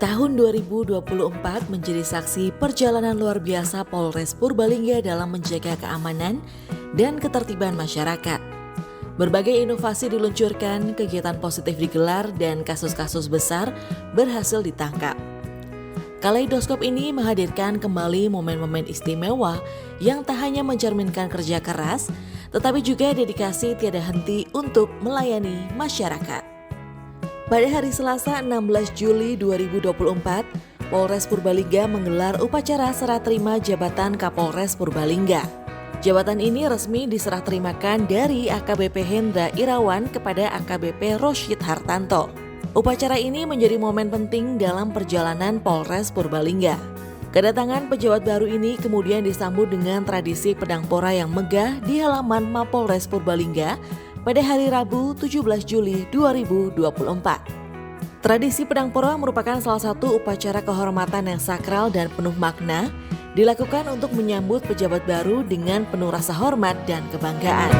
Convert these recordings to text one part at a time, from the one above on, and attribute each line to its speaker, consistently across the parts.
Speaker 1: Tahun 2024 menjadi saksi perjalanan luar biasa Polres Purbalingga dalam menjaga keamanan dan ketertiban masyarakat. Berbagai inovasi diluncurkan, kegiatan positif digelar, dan kasus-kasus besar berhasil ditangkap. Kaleidoskop ini menghadirkan kembali momen-momen istimewa yang tak hanya mencerminkan kerja keras, tetapi juga dedikasi tiada henti untuk melayani masyarakat. Pada hari Selasa 16 Juli 2024, Polres Purbalingga menggelar upacara serah terima jabatan Kapolres Purbalingga. Jabatan ini resmi diserah terimakan dari AKBP Hendra Irawan kepada AKBP Rosyid Hartanto. Upacara ini menjadi momen penting dalam perjalanan Polres Purbalingga. Kedatangan pejabat baru ini kemudian disambut dengan tradisi pedang pora yang megah di halaman Mapolres Purbalingga pada hari Rabu 17 Juli 2024. Tradisi pedang pora merupakan salah satu upacara kehormatan yang sakral dan penuh makna, dilakukan untuk menyambut pejabat baru dengan penuh rasa hormat dan kebanggaan.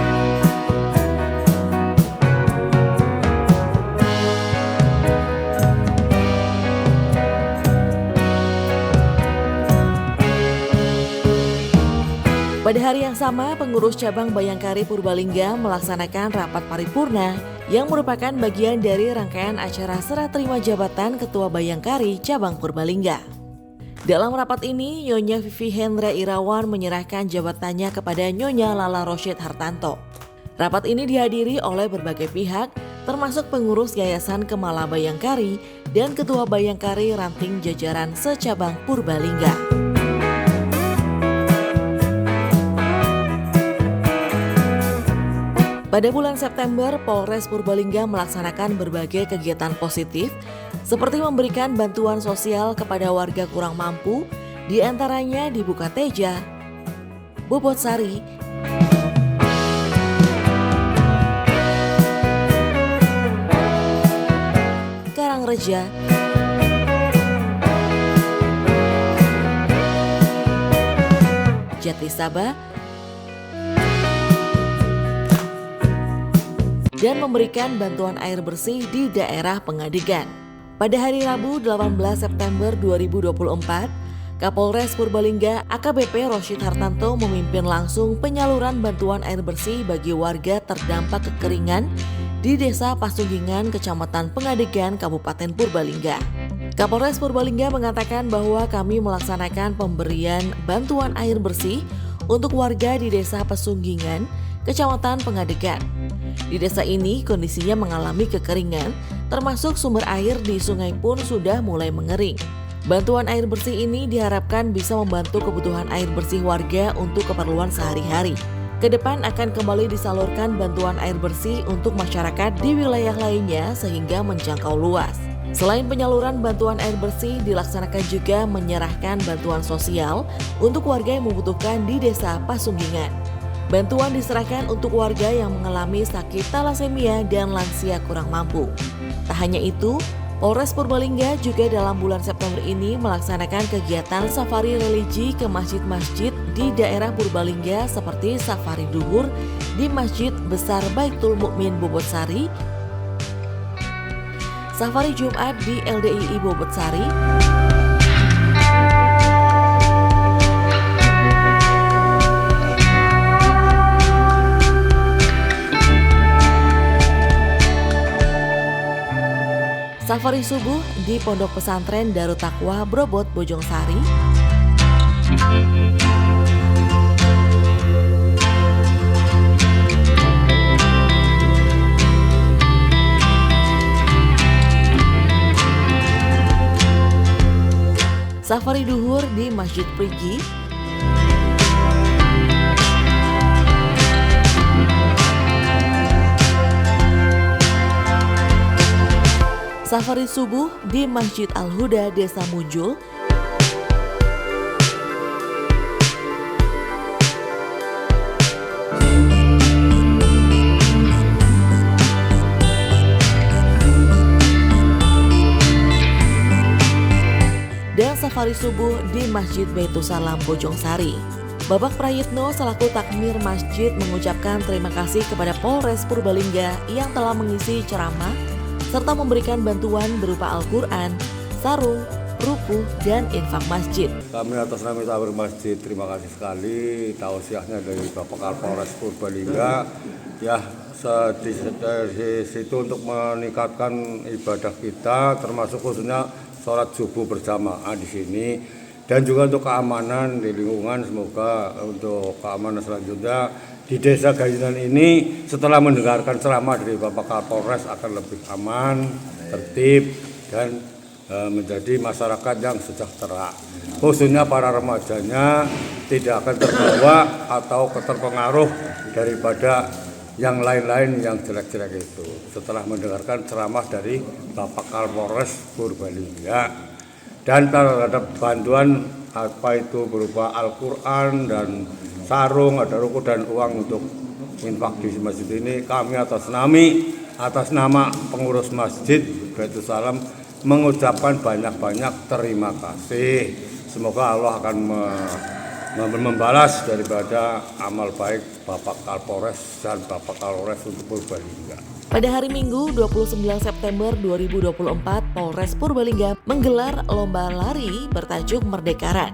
Speaker 1: Pada hari yang sama, pengurus cabang Bayangkari Purbalingga melaksanakan rapat paripurna yang merupakan bagian dari rangkaian acara serah terima jabatan Ketua Bayangkari Cabang Purbalingga. Dalam rapat ini, Nyonya Vivi Hendra Irawan menyerahkan jabatannya kepada Nyonya Lala Rosyid Hartanto. Rapat ini dihadiri oleh berbagai pihak, termasuk pengurus Yayasan Kemala Bayangkari dan Ketua Bayangkari Ranting Jajaran secabang Purbalingga. Pada bulan September, Polres Purbalingga melaksanakan berbagai kegiatan positif seperti memberikan bantuan sosial kepada warga kurang mampu, di antaranya di Bukateja, Bobotsari, Karangreja, Jatisaba, dan memberikan bantuan air bersih di daerah Pengadegan. Pada hari Rabu 18 September 2024, Kapolres Purbalingga AKBP Rosyid Hartanto memimpin langsung penyaluran bantuan air bersih bagi warga terdampak kekeringan di Desa Pasunggingan, Kecamatan Pengadegan, Kabupaten Purbalingga. Kapolres Purbalingga mengatakan bahwa kami melaksanakan pemberian bantuan air bersih untuk warga di Desa Pasunggingan, Kecamatan Pengadegan. Di desa ini kondisinya mengalami kekeringan, termasuk sumber air di sungai pun sudah mulai mengering. Bantuan air bersih ini diharapkan bisa membantu kebutuhan air bersih warga untuk keperluan sehari-hari. Kedepan akan kembali disalurkan bantuan air bersih untuk masyarakat di wilayah lainnya sehingga menjangkau luas. Selain penyaluran bantuan air bersih, dilaksanakan juga menyerahkan bantuan sosial untuk warga yang membutuhkan di Desa Pasunggingan. Bantuan diserahkan untuk warga yang mengalami sakit talasemia dan lansia kurang mampu. Tak hanya itu, Polres Purbalingga juga dalam bulan September ini melaksanakan kegiatan safari religi ke masjid-masjid di daerah Purbalingga seperti safari duhur di Masjid Besar Baitul Mukmin Bobotsari, safari Jumat di LDII Bobotsari, safari subuh di Pondok Pesantren Darut Taqwa Brobot Bojongsari, safari duhur di Masjid Prigi, safari subuh di Masjid Al-Huda Desa Munjul, dan safari subuh di Masjid Baitul Salam Bojongsari. Babak Prayitno selaku takmir masjid mengucapkan terima kasih kepada Polres Purbalingga yang telah mengisi ceramah serta memberikan bantuan berupa Al-Quran sarung, ruku, dan infak masjid.
Speaker 2: Kami atas nama Tabir Masjid terima kasih sekali tausiahnya dari Bapak Kapolres Purbalingga ya di situ untuk meningkatkan ibadah kita termasuk khususnya sholat subuh berjamaah di sini dan juga untuk keamanan di lingkungan. Semoga untuk keamanan selanjutnya di Desa Gayunan ini setelah mendengarkan ceramah dari Bapak Kapolres akan lebih aman, tertib dan menjadi masyarakat yang sejahtera. Khususnya para remajanya tidak akan terbawa atau terpengaruh daripada yang lain-lain yang jelek-jelek itu. Setelah mendengarkan ceramah dari Bapak Kapolres Purbalingga dan terhadap bantuan apa itu berupa Al-Quran dan sarung, ada ruku dan uang untuk infak di masjid ini, kami atas nama pengurus masjid Baitul Salam mengucapkan banyak-banyak terima kasih. Semoga Allah akan membalas daripada amal baik Bapak Kapolres dan Bapak Kapolres untuk Purbalingga.
Speaker 1: Pada hari Minggu 29 September 2024, Polres Purbalingga menggelar lomba lari bertajuk Merdeka Run.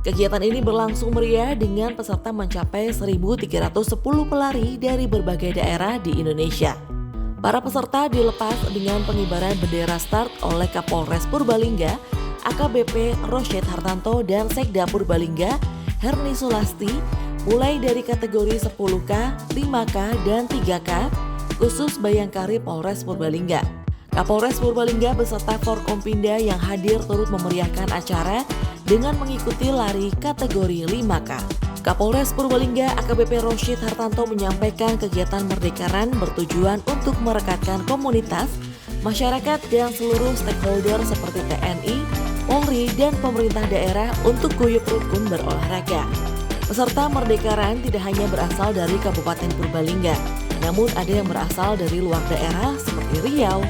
Speaker 1: Kegiatan ini berlangsung meriah dengan peserta mencapai 1.310 pelari dari berbagai daerah di Indonesia. Para peserta dilepas dengan pengibaran bendera start oleh Kapolres Purbalingga, AKBP Rosyid Hartanto dan Sekda Purbalingga, Herni Sulasti, mulai dari kategori 10K, 5K, dan 3K, khusus Bayangkari Polres Purbalingga. Kapolres Purbalingga beserta Forkompinda yang hadir turut memeriahkan acara dengan mengikuti lari kategori 5K. Kapolres Purbalingga AKBP Rosyid Hartanto menyampaikan kegiatan Merdeka Run bertujuan untuk merekatkan komunitas, masyarakat, dan seluruh stakeholder seperti TNI, Polri, dan pemerintah daerah untuk guyup rukun berolahraga. Peserta Merdeka Run tidak hanya berasal dari Kabupaten Purbalingga, namun ada yang berasal dari luar daerah seperti Riau,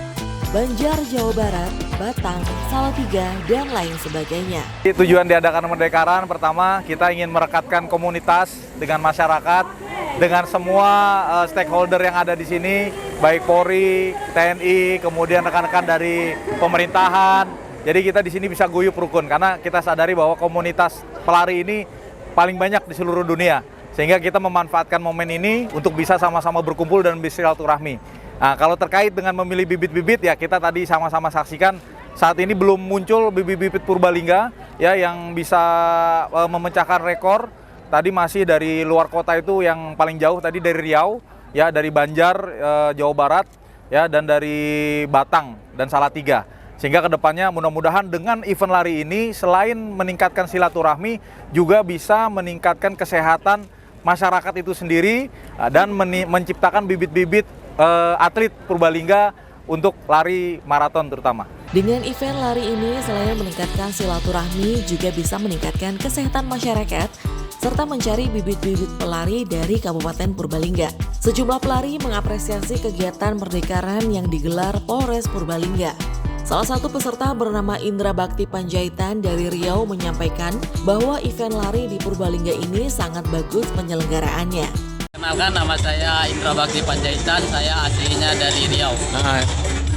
Speaker 1: Banjar, Jawa Barat, Batang, Salatiga, dan lain sebagainya.
Speaker 3: Tujuan diadakan Merdeka Run pertama kita ingin merekatkan komunitas dengan masyarakat, dengan semua stakeholder yang ada di sini, baik Polri, TNI, kemudian rekan-rekan dari pemerintahan. Jadi kita di sini bisa guyup rukun karena kita sadari bahwa komunitas pelari ini paling banyak di seluruh dunia. Sehingga kita memanfaatkan momen ini untuk bisa sama-sama berkumpul dan bersilaturahmi. Nah, kalau terkait dengan memilih bibit-bibit ya kita tadi sama-sama saksikan saat ini belum muncul bibit-bibit Purbalingga ya yang bisa memecahkan rekor. Tadi masih dari luar kota itu yang paling jauh tadi dari Riau ya, dari Banjar Jawa Barat ya, dan dari Batang dan Salatiga. Sehingga kedepannya mudah-mudahan dengan event lari ini selain meningkatkan silaturahmi juga bisa meningkatkan kesehatan masyarakat itu sendiri dan menciptakan bibit-bibit atlet Purbalingga untuk lari maraton terutama.
Speaker 1: Dengan event lari ini selain meningkatkan silaturahmi juga bisa meningkatkan kesehatan masyarakat serta mencari bibit-bibit pelari dari Kabupaten Purbalingga. Sejumlah pelari mengapresiasi kegiatan Merdeka Run yang digelar Polres Purbalingga. Salah satu peserta bernama Indra Bakti Panjaitan dari Riau menyampaikan bahwa event lari di Purbalingga ini sangat bagus penyelenggaraannya.
Speaker 4: Kenalkan, nama saya Indra Bakti Panjaitan, saya aslinya dari Riau.
Speaker 5: Nah,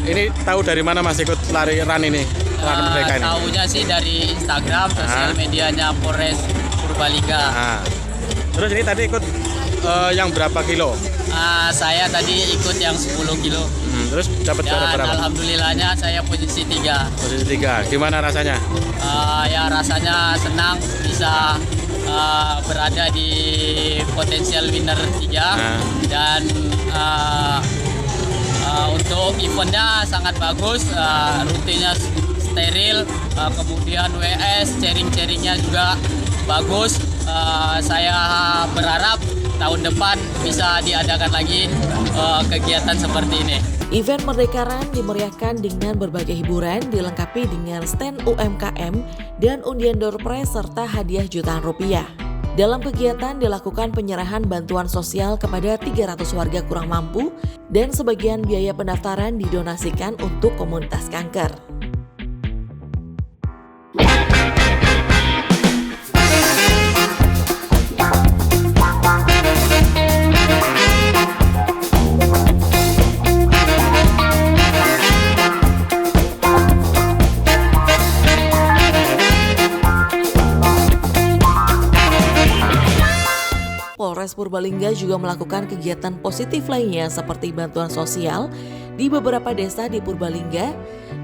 Speaker 5: ini tahu dari mana Mas ikut lari run ini? Run Merdeka ini?
Speaker 4: Tahunya sih dari Instagram, sosial medianya Polres Purbalingga.
Speaker 5: Terus ini tadi ikut yang berapa kilo?
Speaker 4: Saya tadi ikut yang 10 kilo.
Speaker 5: Terus dapat juara berapa?
Speaker 4: Alhamdulillahnya saya posisi 3.
Speaker 5: Posisi 3. Gimana rasanya?
Speaker 4: Ya rasanya senang bisa berada di potensial winner 3 dan untuk eventnya sangat bagus, rutenya steril, kemudian WS, sharing-sharingnya juga bagus. Saya berharap tahun depan bisa diadakan lagi kegiatan seperti ini.
Speaker 1: Event Merdeka Run dimeriahkan dengan berbagai hiburan dilengkapi dengan stand UMKM dan undian door prize serta hadiah jutaan rupiah. Dalam kegiatan dilakukan penyerahan bantuan sosial kepada 300 warga kurang mampu dan sebagian biaya pendaftaran didonasikan untuk komunitas kanker. Polres Purbalingga juga melakukan kegiatan positif lainnya seperti bantuan sosial di beberapa desa di Purbalingga,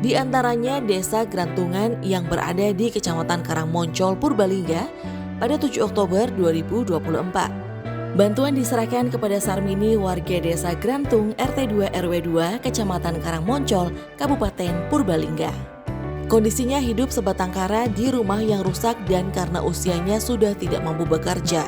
Speaker 1: di antaranya Desa Grantungan yang berada di Kecamatan Karangmoncol, Purbalingga pada 7 Oktober 2024. Bantuan diserahkan kepada Sarmini warga Desa Grantung RT 2 RW 2 Kecamatan Karangmoncol, Kabupaten Purbalingga. Kondisinya hidup sebatang kara di rumah yang rusak dan karena usianya sudah tidak mampu bekerja.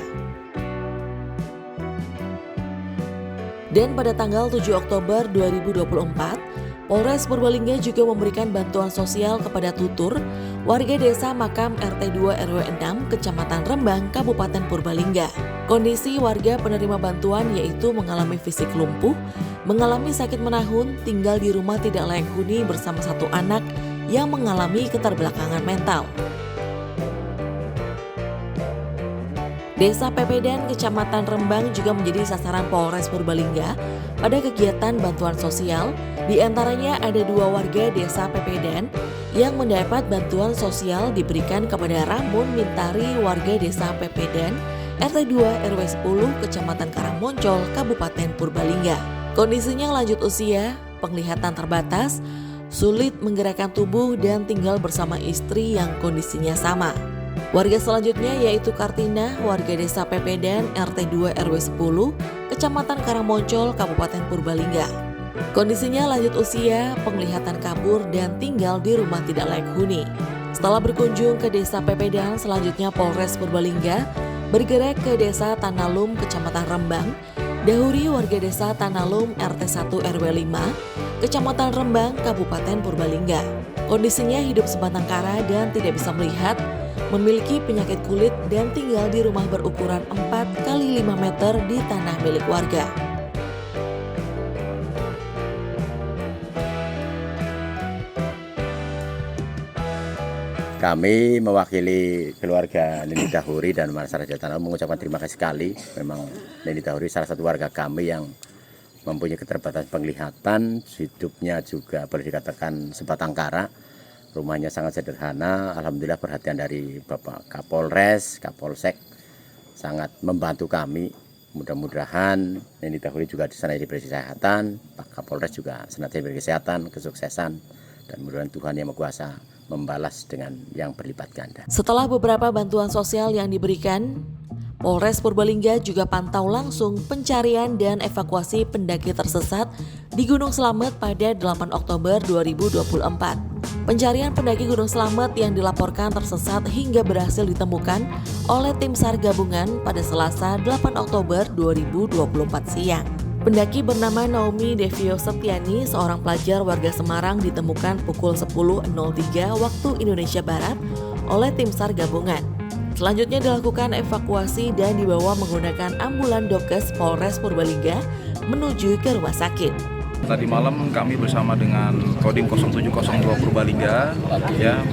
Speaker 1: Dan pada tanggal 7 Oktober 2024, Polres Purbalingga juga memberikan bantuan sosial kepada Tutur, warga desa Makam RT 2 RW 6 Kecamatan Rembang, Kabupaten Purbalingga. Kondisi warga penerima bantuan yaitu mengalami fisik lumpuh, mengalami sakit menahun, tinggal di rumah tidak layak huni bersama satu anak yang mengalami keterbelakangan mental. Desa Pepedan, Kecamatan Rembang juga menjadi sasaran Polres Purbalingga pada kegiatan bantuan sosial. Di antaranya ada 2 warga Desa Pepedan yang mendapat bantuan sosial diberikan kepada Ramun Mintari warga Desa Pepedan RT 2 RW 10 Kecamatan Karangmoncol, Kabupaten Purbalingga. Kondisinya lanjut usia, penglihatan terbatas, sulit menggerakkan tubuh dan tinggal bersama istri yang kondisinya sama. Warga selanjutnya yaitu Kartina, warga Desa Pepedan RT 2 RW 10, Kecamatan Karangmoncol, Kabupaten Purbalingga. Kondisinya lanjut usia, penglihatan kabur dan tinggal di rumah tidak layak huni. Setelah berkunjung ke Desa Pepedan, selanjutnya Polres Purbalingga bergerak ke Desa Tanalum, Kecamatan Rembang, dahuri warga Desa Tanalum RT 1 RW 5, Kecamatan Rembang, Kabupaten Purbalingga. Kondisinya hidup sebatang kara dan tidak bisa melihat, memiliki penyakit kulit dan tinggal di rumah berukuran 4 x 5 meter di tanah milik warga.
Speaker 6: Kami mewakili keluarga Neni Dahuri dan masyarakat Tanalum mengucapkan terima kasih sekali. Memang Neni Dahuri salah satu warga kami yang mempunyai keterbatasan penglihatan, hidupnya juga boleh dikatakan sebatang kara. Rumahnya sangat sederhana, alhamdulillah perhatian dari Bapak Kapolres, Kapolsek sangat membantu kami. Mudah-mudahan Neni Dahuri juga di sana diberi kesehatan, Pak Kapolres juga senantiasa diberi kesehatan, kesuksesan, dan mudah-mudahan Tuhan Yang Maha Kuasa membalas dengan yang berlipat ganda.
Speaker 1: Setelah beberapa bantuan sosial yang diberikan, Polres Purbalingga juga pantau langsung pencarian dan evakuasi pendaki tersesat di Gunung Slamet pada 8 Oktober 2024. Pencarian pendaki Gunung Slamet yang dilaporkan tersesat hingga berhasil ditemukan oleh tim SAR gabungan pada Selasa 8 Oktober 2024 siang. Pendaki bernama Naomi Devio Setiani, seorang pelajar warga Semarang, ditemukan pukul 10.03 waktu Indonesia Barat oleh tim SAR gabungan. Selanjutnya dilakukan evakuasi dan dibawa menggunakan ambulan Dokes Polres Purbalingga menuju ke rumah sakit.
Speaker 7: Tadi malam kami bersama dengan Kodim 0702 Purbalingga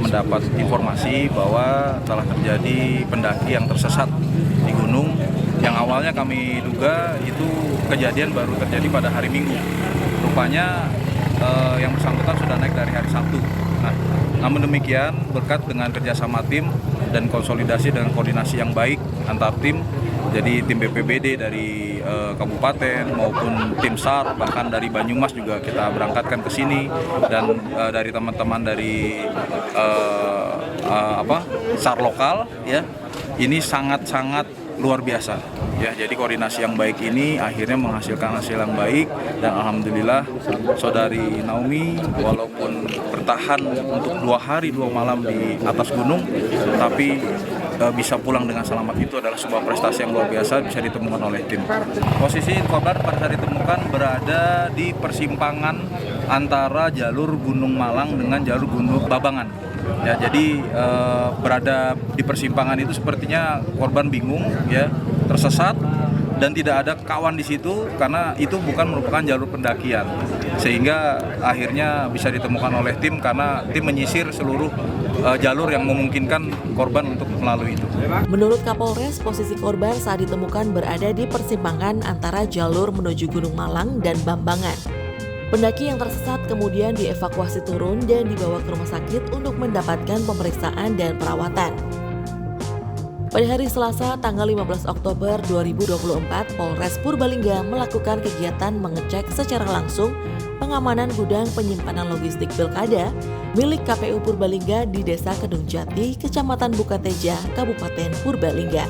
Speaker 7: mendapat informasi bahwa telah terjadi pendaki yang tersesat di gunung. Yang awalnya kami duga itu kejadian baru terjadi pada hari Minggu. Rupanya yang bersangkutan sudah naik dari hari Sabtu. Namun demikian, berkat dengan kerjasama tim dan konsolidasi dan koordinasi yang baik antar tim, jadi tim BPBD dari kabupaten maupun tim SAR, bahkan dari Banyumas juga kita berangkatkan ke sini, dan dari teman-teman dari SAR lokal, ini sangat-sangat luar biasa. Jadi koordinasi yang baik ini akhirnya menghasilkan hasil yang baik, dan alhamdulillah saudari Naomi walaupun bertahan untuk 2 hari 2 malam di atas gunung, tapi bisa pulang dengan selamat. Itu adalah sebuah prestasi yang luar biasa, bisa ditemukan oleh tim. Posisi korban pada saat ditemukan berada di persimpangan antara jalur Gunung Malang dengan jalur Gunung Babangan. Jadi berada di persimpangan itu sepertinya korban bingung, tersesat, dan tidak ada kawan di situ karena itu bukan merupakan jalur pendakian, sehingga akhirnya bisa ditemukan oleh tim karena tim menyisir seluruh jalur yang memungkinkan korban untuk melalui itu.
Speaker 1: Menurut Kapolres, posisi korban saat ditemukan berada di persimpangan antara jalur menuju Gunung Malang dan Bambangan. Pendaki yang tersesat kemudian dievakuasi turun dan dibawa ke rumah sakit untuk mendapatkan pemeriksaan dan perawatan. Pada hari Selasa tanggal 15 Oktober 2024, Polres Purbalingga melakukan kegiatan mengecek secara langsung pengamanan gudang penyimpanan logistik Pilkada milik KPU Purbalingga di Desa Kedung Jati, Kecamatan Bukateja, Kabupaten Purbalingga.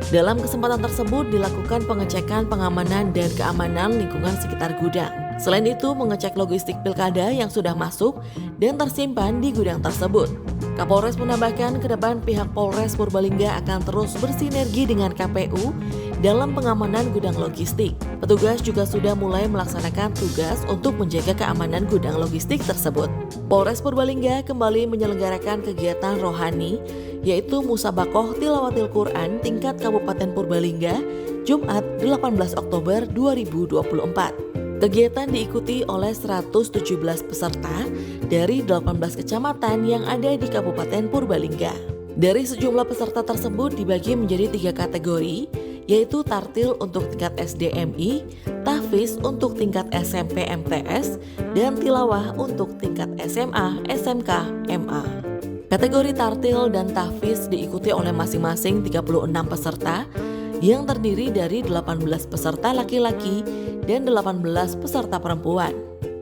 Speaker 1: Dalam kesempatan tersebut dilakukan pengecekan pengamanan dan keamanan lingkungan sekitar gudang. Selain itu, mengecek logistik Pilkada yang sudah masuk dan tersimpan di gudang tersebut. Kapolres menambahkan ke depan pihak Polres Purbalingga akan terus bersinergi dengan KPU dalam pengamanan gudang logistik. Petugas juga sudah mulai melaksanakan tugas untuk menjaga keamanan gudang logistik tersebut. Polres Purbalingga kembali menyelenggarakan kegiatan rohani, yaitu Musabakoh Tilawatil Quran tingkat Kabupaten Purbalingga, Jumat 18 Oktober 2024. Kegiatan diikuti oleh 117 peserta dari 18 kecamatan yang ada di Kabupaten Purbalingga. Dari sejumlah peserta tersebut dibagi menjadi 3 kategori, yaitu tartil untuk tingkat SDMI, tahfiz untuk tingkat SMP MTS, dan tilawah untuk tingkat SMA, SMK, MA. Kategori tartil dan tahfiz diikuti oleh masing-masing 36 peserta yang terdiri dari 18 peserta laki-laki dan 18 peserta perempuan.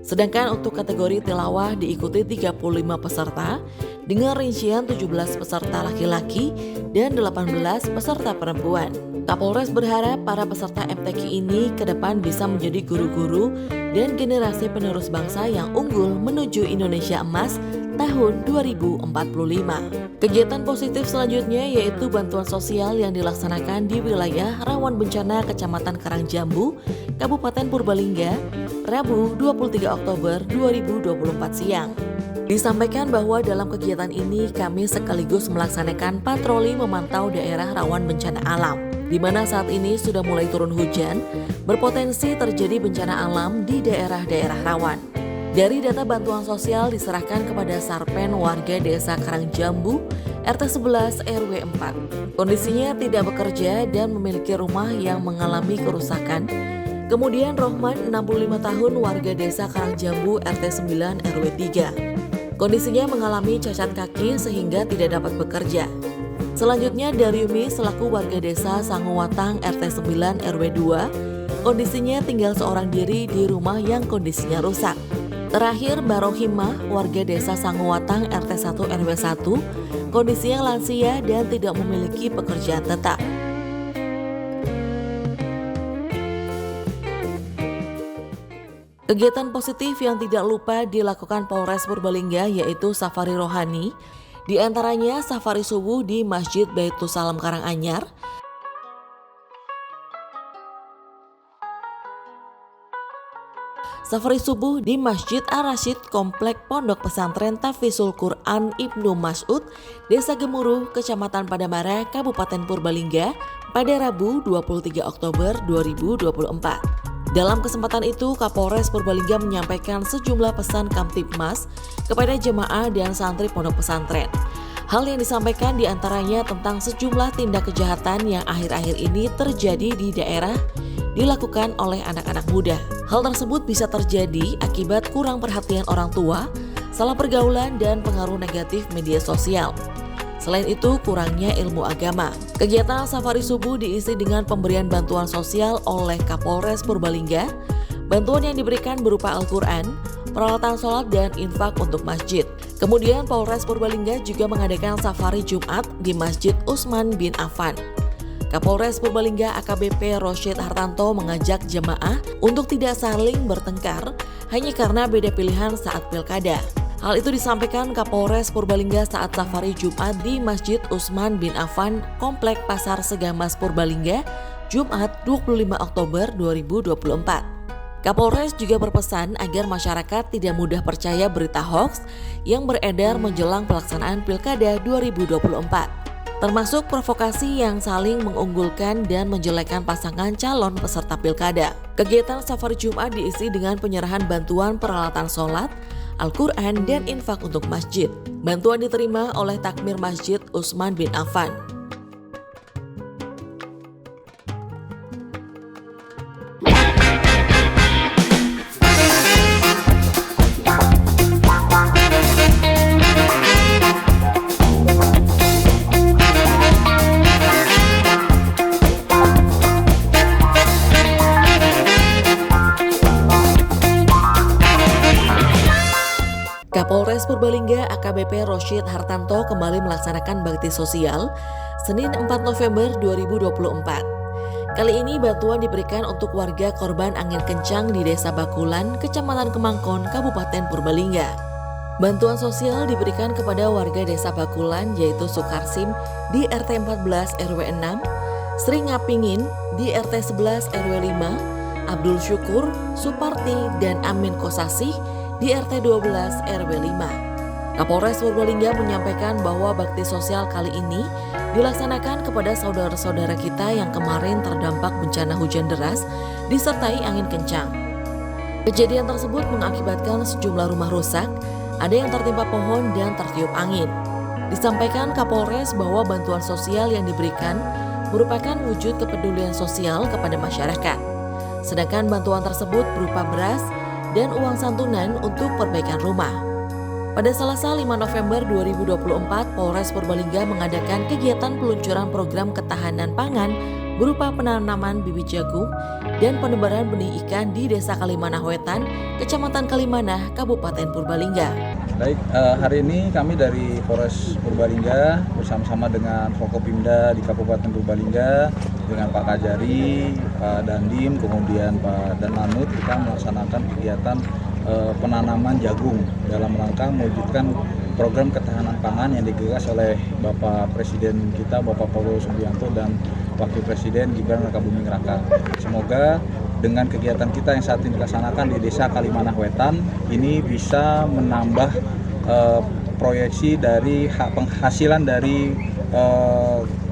Speaker 1: Sedangkan untuk kategori tilawah diikuti 35 peserta dengan rincian 17 peserta laki-laki dan 18 peserta perempuan. Kapolres berharap para peserta MTQ ini ke depan bisa menjadi guru-guru dan generasi penerus bangsa yang unggul menuju Indonesia Emas tahun 2045. Kegiatan positif selanjutnya yaitu bantuan sosial yang dilaksanakan di wilayah rawan bencana Kecamatan Karangjambu, Kabupaten Purbalingga, Rabu 23 Oktober 2024 siang. Disampaikan bahwa dalam kegiatan ini kami sekaligus melaksanakan patroli memantau daerah rawan bencana alam, di mana saat ini sudah mulai turun hujan, berpotensi terjadi bencana alam di daerah-daerah rawan. Dari data bantuan sosial diserahkan kepada Sarpen warga Desa Karangjambu, RT 11 RW 4. Kondisinya tidak bekerja dan memiliki rumah yang mengalami kerusakan. Kemudian Rohman 65 tahun warga Desa Karangjambu RT 9 RW 3. Kondisinya mengalami cacat kaki sehingga tidak dapat bekerja. Selanjutnya Daryumi selaku warga Desa Sanguwatang RT 9 RW 2. Kondisinya tinggal seorang diri di rumah yang kondisinya rusak. Terakhir, Barohimah, warga Desa Sanguwatang RT 1 RW 1, kondisinya lansia dan tidak memiliki pekerjaan tetap. Kegiatan positif yang tidak lupa dilakukan Polres Purbalingga yaitu safari rohani, di antaranya safari subuh di Masjid Baitus Salam Karanganyar, safari subuh di Masjid Ar-Rasyid Komplek Pondok Pesantren Tahfizul Quran Ibnu Mas'ud, Desa Gemuruh, Kecamatan Padamara, Kabupaten Purbalingga pada Rabu 23 Oktober 2024. Dalam kesempatan itu, Kapolres Purbalingga menyampaikan sejumlah pesan Kamtibmas kepada jemaah dan santri pondok pesantren. Hal yang disampaikan diantaranya tentang sejumlah tindak kejahatan yang akhir-akhir ini terjadi di daerah dilakukan oleh anak-anak muda. Hal tersebut bisa terjadi akibat kurang perhatian orang tua, salah pergaulan, dan pengaruh negatif media sosial. Selain itu, kurangnya ilmu agama. Kegiatan safari subuh diisi dengan pemberian bantuan sosial oleh Kapolres Purbalingga. Bantuan yang diberikan berupa Al-Quran, peralatan sholat, dan infak untuk masjid. Kemudian Polres Purbalingga juga mengadakan safari Jumat di Masjid Utsman bin Affan. Kapolres Purbalingga AKBP Roshid Hartanto mengajak jemaah untuk tidak saling bertengkar hanya karena beda pilihan saat pilkada. Hal itu disampaikan Kapolres Purbalingga saat safari Jumat di Masjid Utsman bin Affan, Komplek Pasar Segamas Purbalingga, Jumat 25 Oktober 2024. Kapolres juga berpesan agar masyarakat tidak mudah percaya berita hoaks yang beredar menjelang pelaksanaan Pilkada 2024, termasuk provokasi yang saling mengunggulkan dan menjelekkan pasangan calon peserta Pilkada. Kegiatan safari Jumat diisi dengan penyerahan bantuan peralatan sholat, Al-Quran, dan infak untuk masjid. Bantuan diterima oleh Takmir Masjid Utsman bin Affan. Purbalingga AKBP Roshid Hartanto kembali melaksanakan bakti sosial Senin 4 November 2024. Kali ini bantuan diberikan untuk warga korban angin kencang di Desa Bakulan, Kecamatan Kemangkon, Kabupaten Purbalingga. Bantuan sosial diberikan kepada warga Desa Bakulan yaitu Sukarsim di RT 14 RW 6, Sri Ngapingin di RT 11 RW 5, Abdul Syukur, Suparti, dan Amin Kosasih di RT 12 RW 5. Kapolres Purbalingga menyampaikan bahwa bakti sosial kali ini dilaksanakan kepada saudara-saudara kita yang kemarin terdampak bencana hujan deras disertai angin kencang. Kejadian tersebut mengakibatkan sejumlah rumah rusak, ada yang tertimpa pohon dan tertiup angin. Disampaikan Kapolres bahwa bantuan sosial yang diberikan merupakan wujud kepedulian sosial kepada masyarakat. Sedangkan bantuan tersebut berupa beras dan uang santunan untuk perbaikan rumah. Pada Selasa 5 November 2024, Polres Purbalingga mengadakan kegiatan peluncuran program ketahanan pangan berupa penanaman bibit jagung dan penebaran benih ikan di Desa Kalimanah Wetan, Kecamatan Kalimanah, Kabupaten Purbalingga.
Speaker 7: Baik, hari ini kami dari Polres Purbalingga bersama-sama dengan Forkopimda di Kabupaten Purbalingga dengan Pak Kajari, Pak Dandim, kemudian Pak Danlanut, kita melaksanakan kegiatan penanaman jagung dalam rangka mewujudkan program ketahanan pangan yang digagas oleh Bapak Presiden kita, Bapak Prabowo Subianto, dan Wakil Presiden Gibran Rakabuming Raka. Semoga dengan kegiatan kita yang saat ini dilaksanakan di Desa Kalimanah Wetan ini bisa menambah proyeksi dari penghasilan dari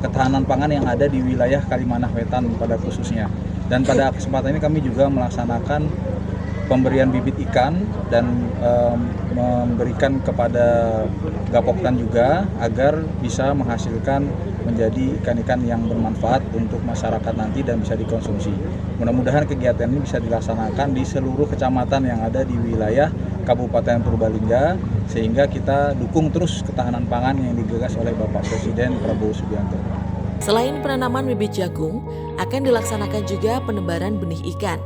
Speaker 7: ketahanan pangan yang ada di wilayah Kalimanah Wetan pada khususnya. Dan pada kesempatan ini kami juga melaksanakan pemberian bibit ikan dan memberikan kepada Gapoktan juga agar bisa menghasilkan menjadi ikan-ikan yang bermanfaat untuk masyarakat nanti dan bisa dikonsumsi. Mudah-mudahan kegiatan ini bisa dilaksanakan di seluruh kecamatan yang ada di wilayah Kabupaten Purbalingga sehingga kita dukung terus ketahanan pangan yang digagas oleh Bapak Presiden Prabowo Subianto.
Speaker 1: Selain penanaman bibit jagung, akan dilaksanakan juga penebaran benih ikan.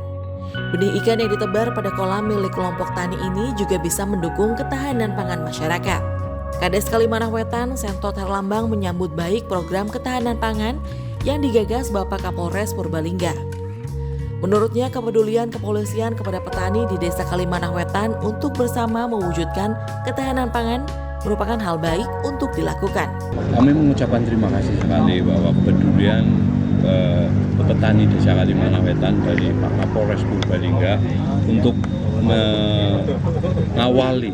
Speaker 1: Benih ikan yang ditebar pada kolam milik kelompok tani ini juga bisa mendukung ketahanan pangan masyarakat. Kades Kalimanah Wetan, Sentot Herlambang menyambut baik program ketahanan pangan yang digagas Bapak Kapolres Purbalingga. Menurutnya, kepedulian kepolisian kepada petani di Desa Kalimanah Wetan untuk bersama mewujudkan ketahanan pangan merupakan hal baik untuk dilakukan.
Speaker 8: Kami mengucapkan terima kasih sekali bahwa kepedulian petani Desa Kalimanah Wetan dari Pak Kapolres Purbalingga untuk mengawali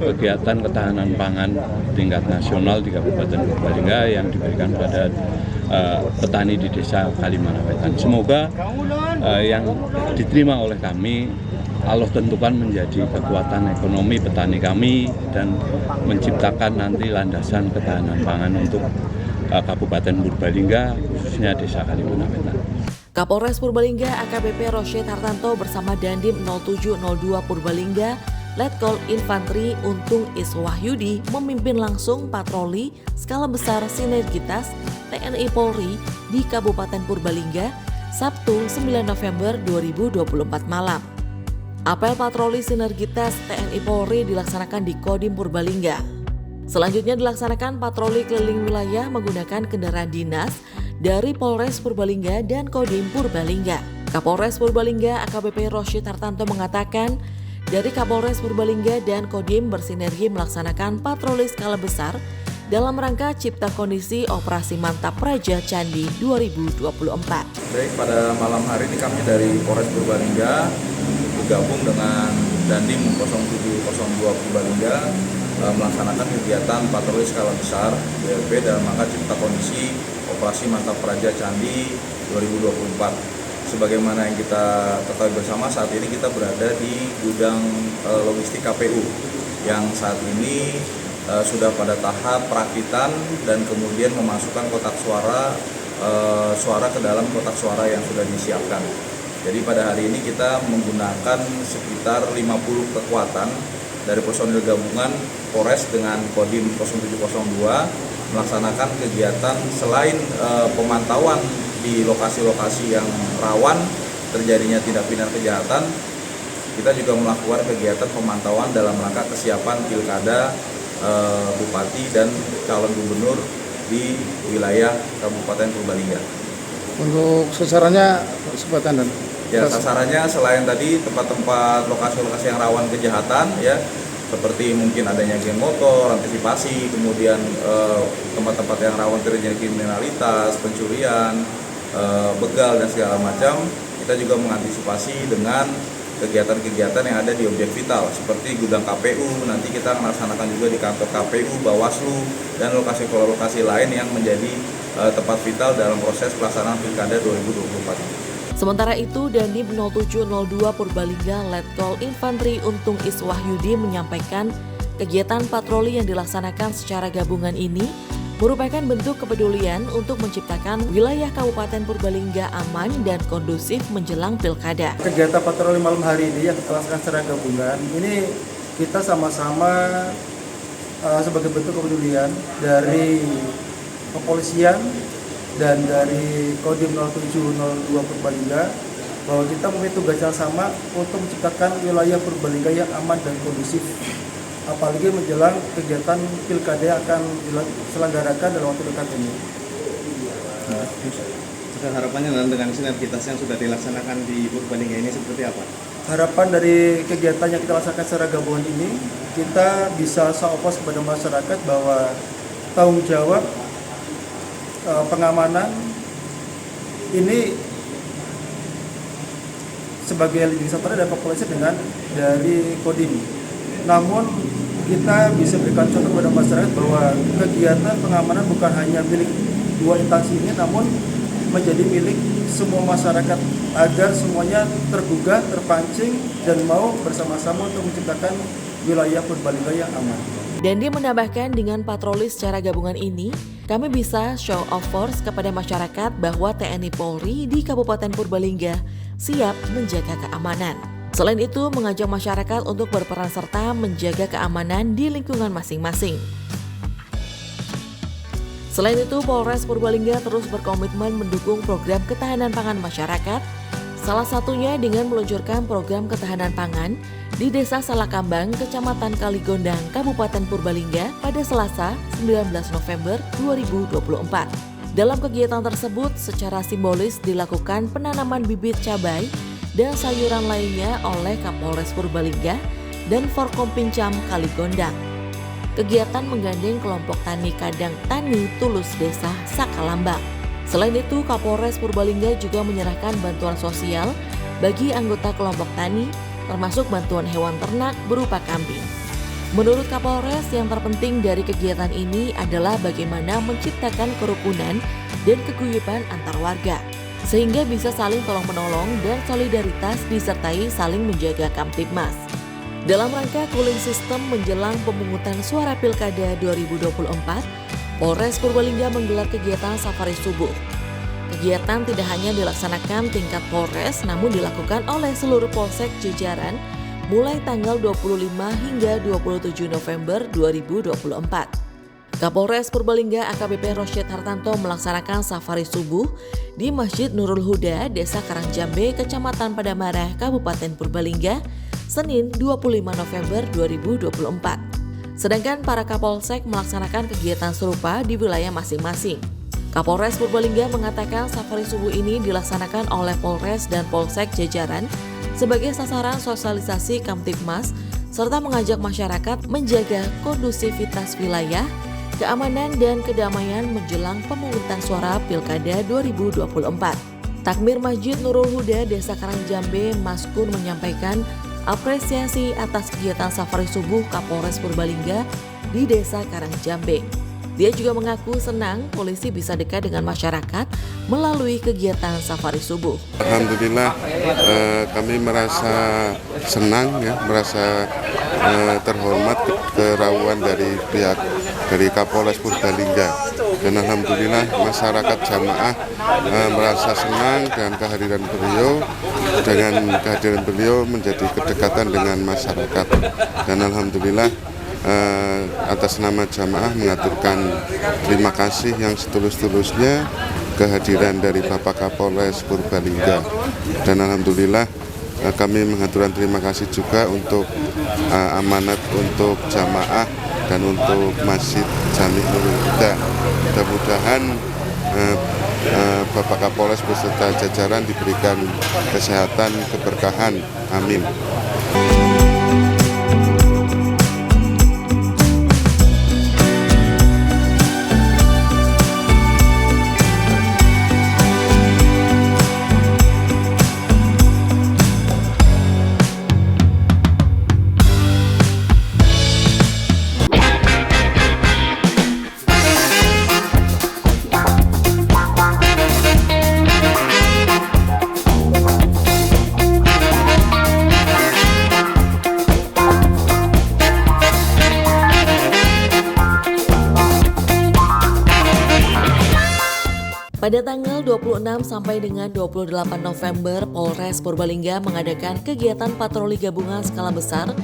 Speaker 8: kegiatan ketahanan pangan tingkat nasional di Kabupaten Purbalingga yang diberikan pada petani di Desa Kalimanah Wetan. Semoga yang diterima oleh kami Allah tentukan menjadi kekuatan ekonomi petani kami dan menciptakan nanti landasan ketahanan pangan untuk Kabupaten Purbalingga, khususnya Desa Kalimanah Wetan.
Speaker 1: Kapolres Purbalingga AKBP Roshid Hartanto bersama Dandim 0702 Purbalingga, Letkol Infanteri Untung Iswahyudi memimpin langsung patroli skala besar sinergitas TNI Polri di Kabupaten Purbalingga Sabtu 9 November 2024 malam. Apel patroli sinergitas TNI Polri dilaksanakan di Kodim Purbalingga. Selanjutnya dilaksanakan patroli keliling wilayah menggunakan kendaraan dinas dari Polres Purbalingga dan Kodim Purbalingga. Kapolres Purbalingga AKBP Roshid Hartanto mengatakan, dari Kapolres Purbalingga dan Kodim bersinergi melaksanakan patroli skala besar dalam rangka cipta kondisi operasi Mantap Praja Candi 2024.
Speaker 7: Baik, pada malam hari ini kami dari Polres Purbalingga bergabung dengan Dandim 0702 Purbalingga melaksanakan kegiatan patroli skala besar BLP dalam rangka cipta kondisi operasi Mantap Praja Candi 2024. Sebagaimana yang kita ketahui bersama, saat ini kita berada di gudang logistik KPU yang saat ini sudah pada tahap perakitan dan kemudian memasukkan kotak suara ke dalam kotak suara yang sudah disiapkan. Jadi pada hari ini kita menggunakan sekitar 50 kekuatan dari personil gabungan Polres dengan Kodim 0702 melaksanakan kegiatan selain pemantauan di lokasi-lokasi yang rawan terjadinya tindak pidana kejahatan, kita juga melakukan kegiatan pemantauan dalam rangka kesiapan pilkada bupati dan calon gubernur di wilayah Kabupaten Purbalingga.
Speaker 5: Untuk sasarannya seperti apa?
Speaker 7: Ya, sasarannya selain tadi tempat-tempat lokasi-lokasi yang rawan kejahatan ya, seperti mungkin adanya geng motor, antisipasi, kemudian tempat-tempat yang rawan terjadi kriminalitas, pencurian, begal dan segala macam, kita juga mengantisipasi dengan kegiatan-kegiatan yang ada di objek vital seperti gudang KPU, nanti kita melaksanakan juga di kantor KPU, Bawaslu, dan lokasi-lokasi lain yang menjadi tempat vital dalam proses pelaksanaan Pilkada 2024.
Speaker 1: Sementara itu, Dandim 0702 Purbalingga Letkol Infantri Untung Iswahyudi menyampaikan kegiatan patroli yang dilaksanakan secara gabungan ini merupakan bentuk kepedulian untuk menciptakan wilayah Kabupaten Purbalingga aman dan kondusif menjelang pilkada.
Speaker 9: Kegiatan patroli malam hari ini yang kita laksanakan secara gabungan, ini kita sama-sama sebagai bentuk kepedulian dari kepolisian dan dari Kodim 0702 Purbalingga bahwa kita memiliki tugas yang sama untuk menciptakan wilayah Purbalingga yang aman dan kondusif, apalagi menjelang kegiatan pilkada yang akan diselenggarakan dalam waktu dekat ini.
Speaker 10: Harapannya dengan sinergitas yang sudah dilaksanakan di Purbalingga ini seperti apa?
Speaker 9: Harapan dari kegiatan yang kita laksanakan secara gabungan ini, kita bisa show-off kepada masyarakat bahwa tanggung jawab pengamanan ini sebagai leading sektor dari kepolisian dengan dari Kodim. Namun kita bisa berikan contoh kepada masyarakat bahwa kegiatan pengamanan bukan hanya milik dua instansi ini, namun menjadi milik semua masyarakat agar semuanya tergugah, terpancing, dan mau bersama-sama untuk menciptakan wilayah Purbalingga yang aman.
Speaker 1: Dan dia menambahkan dengan patroli secara gabungan ini, kami bisa show of force kepada masyarakat bahwa TNI Polri di Kabupaten Purbalingga siap menjaga keamanan. Selain itu, mengajak masyarakat untuk berperan serta menjaga keamanan di lingkungan masing-masing. Selain itu, Polres Purbalingga terus berkomitmen mendukung program ketahanan pangan masyarakat, salah satunya dengan meluncurkan program ketahanan pangan di Desa Salakambang, Kecamatan Kaligondang, Kabupaten Purbalingga pada Selasa 19 November 2024. Dalam kegiatan tersebut, secara simbolis dilakukan penanaman bibit cabai dan sayuran lainnya oleh Kapolres Purbalingga dan Forkompinjam Kaligondang. Kegiatan menggandeng kelompok tani Kadang Tani Tulus Desa Sakalambang. Selain itu, Kapolres Purbalingga juga menyerahkan bantuan sosial bagi anggota kelompok tani, termasuk bantuan hewan ternak berupa kambing. Menurut Kapolres, yang terpenting dari kegiatan ini adalah bagaimana menciptakan kerukunan dan keguyuban antar warga, sehingga bisa saling tolong-menolong dan solidaritas disertai saling menjaga Kamtibmas. Dalam rangka cooling system menjelang pemungutan suara Pilkada 2024, Polres Purbalingga menggelar kegiatan safari subuh. Kegiatan tidak hanya dilaksanakan tingkat Polres, namun dilakukan oleh seluruh polsek jajaran mulai tanggal 25 hingga 27 November 2024. Kapolres Purbalingga AKBP Rosyid Hartanto melaksanakan safari subuh di Masjid Nurul Huda, Desa Karangjambe, Kecamatan Padamarah, Kabupaten Purbalingga, Senin 25 November 2024. Sedangkan para Kapolsek melaksanakan kegiatan serupa di wilayah masing-masing. Kapolres Purbalingga mengatakan safari subuh ini dilaksanakan oleh Polres dan Polsek jajaran sebagai sasaran sosialisasi Kamtibmas serta mengajak masyarakat menjaga kondusivitas wilayah, keamanan dan kedamaian menjelang pemungutan suara Pilkada 2024. Takmir Masjid Nurul Huda Desa Karangjambe Maskun menyampaikan apresiasi atas kegiatan safari subuh Kapolres Purbalingga di Desa Karangjambe. Dia juga mengaku senang polisi bisa dekat dengan masyarakat melalui kegiatan safari subuh.
Speaker 11: Alhamdulillah kami merasa senang ya, merasa terhormat kerawan dari pihak dari Kapolres Purbalingga, dan alhamdulillah masyarakat jamaah merasa senang dengan kehadiran beliau. Dengan kehadiran beliau menjadi kedekatan dengan masyarakat, dan alhamdulillah atas nama jamaah mengaturkan terima kasih yang setulus-tulusnya kehadiran dari Bapak Kapolres Purbalingga, dan alhamdulillah kami mengaturkan terima kasih juga untuk amanat untuk jamaah dan untuk Masjid Jami Nurul Huda. Mudah-mudahan Bapak Kapolres beserta jajaran diberikan kesehatan, keberkahan. Amin.
Speaker 1: Pada tanggal 26 sampai dengan 28 November, Polres Purbalingga mengadakan kegiatan patroli gabungan skala besar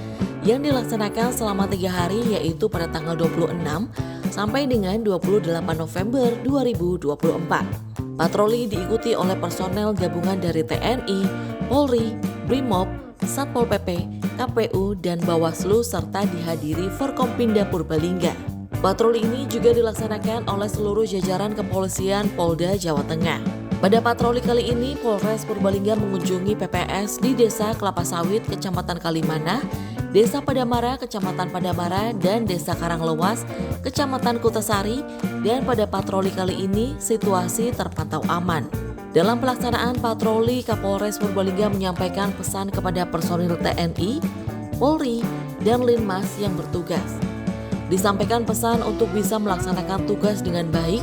Speaker 1: yang dilaksanakan selama 3 hari, yaitu pada tanggal 26 sampai dengan 28 November 2024. Patroli diikuti oleh personel gabungan dari TNI, Polri, Brimob, Satpol PP, KPU, dan Bawaslu serta dihadiri Forkompinda Purbalingga. Patroli ini juga dilaksanakan oleh seluruh jajaran kepolisian Polda Jawa Tengah. Pada patroli kali ini, Polres Purbalingga mengunjungi PPS di Desa Kelapa Sawit, Kecamatan Kalimanah, Desa Padamara, Kecamatan Padamara, dan Desa Karanglewas, Kecamatan Kutasari, dan pada patroli kali ini situasi terpantau aman. Dalam pelaksanaan patroli, Kapolres Purbalingga menyampaikan pesan kepada personil TNI, Polri, dan Linmas yang bertugas. Disampaikan pesan untuk bisa melaksanakan tugas dengan baik